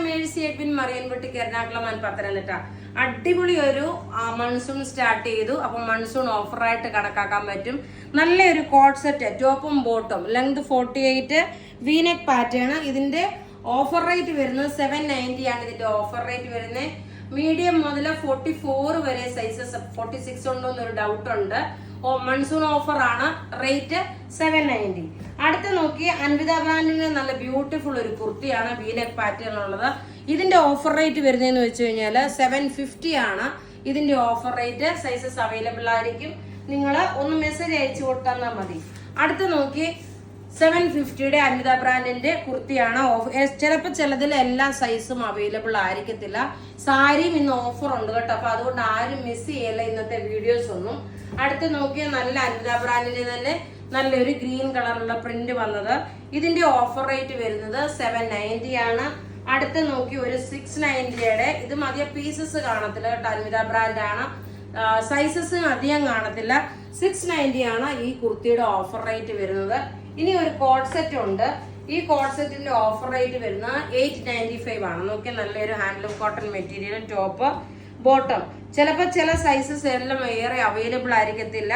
Mercy Edwin Mariyanpetti Ernakulam and Pathanamthitta. അടിപൊളി ഒരു monsoon start ചെയ്തു. അപ്പം മൺസൂൺ ഓഫറായിട്ട് കണക്കാക്കാൻ പറ്റും. നല്ലൊരു കോഡ് സെറ്റ്, ടോപ്പും ബോട്ടും, ലെങ്ത് 48, വീനെക്ക് പാറ്റേൺ. ഇതിന്റെ ഓഫർ റേറ്റ് വരുന്നത് 790 ആണ്. ഇതിന്റെ ഓഫർ റേറ്റ് വരുന്നത് മീഡിയം മുതൽ 44 വരെ സൈസസ്. 46 ഉണ്ടോ എന്നൊരു ഡൗട്ട് ഉണ്ട്. മൺസൂൺ ഓഫർ ആണ്. റേറ്റ് 790. അടുത്ത് നോക്കി അൻവിത ബ്രാൻഡിന്റെ നല്ല ബ്യൂട്ടിഫുൾ ഒരു കുർത്തിയാണ്, വീനെക്ക് പാറ്റേൺ ഉള്ളത്. ഇതിന്റെ ഓഫർ റേറ്റ് വരുന്നതെന്ന് വെച്ച് കഴിഞ്ഞാൽ 750 ആണ് ഇതിന്റെ ഓഫർ റേറ്റ്. സൈസസ് അവൈലബിൾ ആയിരിക്കും. നിങ്ങൾ ഒന്ന് മെസ്സേജ് അയച്ചു കൊടുത്താൽ മതി. അടുത്ത് നോക്കി 750യുടെ അൻവിത ബ്രാൻഡിന്റെ കുർത്തിയാണ്. ചിലപ്പോൾ ചിലതിൽ എല്ലാ സൈസും അവൈലബിൾ ആയിരിക്കത്തില്ല. സാരിയും ഇന്ന് ഓഫർ ഉണ്ട് കേട്ടോ. അപ്പൊ അതുകൊണ്ട് ആരും മിസ് ചെയ്യല്ല ഇന്നത്തെ വീഡിയോസ് ഒന്നും. അടുത്ത് നോക്കിയ നല്ല അൻവിത ബ്രാൻഡിന്റെ തന്നെ നല്ലൊരു ഗ്രീൻ കളറുള്ള പ്രിന്റ് വന്നത്. ഇതിന്റെ ഓഫർ റേറ്റ് വരുന്നത് 790 ആണ്. അടുത്ത് നോക്കി ഒരു 690യുടെ, ഇത് മതിയ പീസസ് കാണത്തില്ല കേട്ടോ. അൻവിത ബ്രാൻഡാണ്. സൈസസ് അധികം കാണത്തില്ല. 690 ആണ് ഈ കുർത്തിയുടെ ഓഫർ റേറ്റ് വരുന്നത്. ഇനി ഒരു കോഡ് സെറ്റ് ഉണ്ട്. ഈ കോഡ് സെറ്റിന്റെ ഓഫർ റേറ്റ് വരുന്നത് 895 ആണ്. നോക്കിയാൽ നല്ലൊരു handloom cotton material, top bottom. ചിലപ്പോൾ ചില സൈസസ് എല്ലാം ഏറെ അവൈലബിൾ ആയിരിക്കത്തില്ല.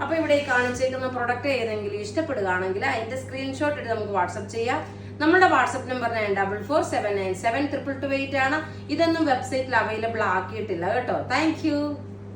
അപ്പൊ ഇവിടെ ഈ കാണിച്ചേക്കുന്ന പ്രൊഡക്റ്റ് ഏതെങ്കിലും ഇഷ്ടപ്പെടുകയാണെങ്കിൽ അതിന്റെ സ്ക്രീൻഷോട്ട് എടുത്ത് നമുക്ക് വാട്സപ്പ് ചെയ്യാം. നമ്മുടെ വാട്സപ്പ് നമ്പർ 9447972228 ആണ്. ഇതൊന്നും വെബ്സൈറ്റിൽ അവൈലബിൾ ആക്കിയിട്ടില്ല കേട്ടോ. താങ്ക്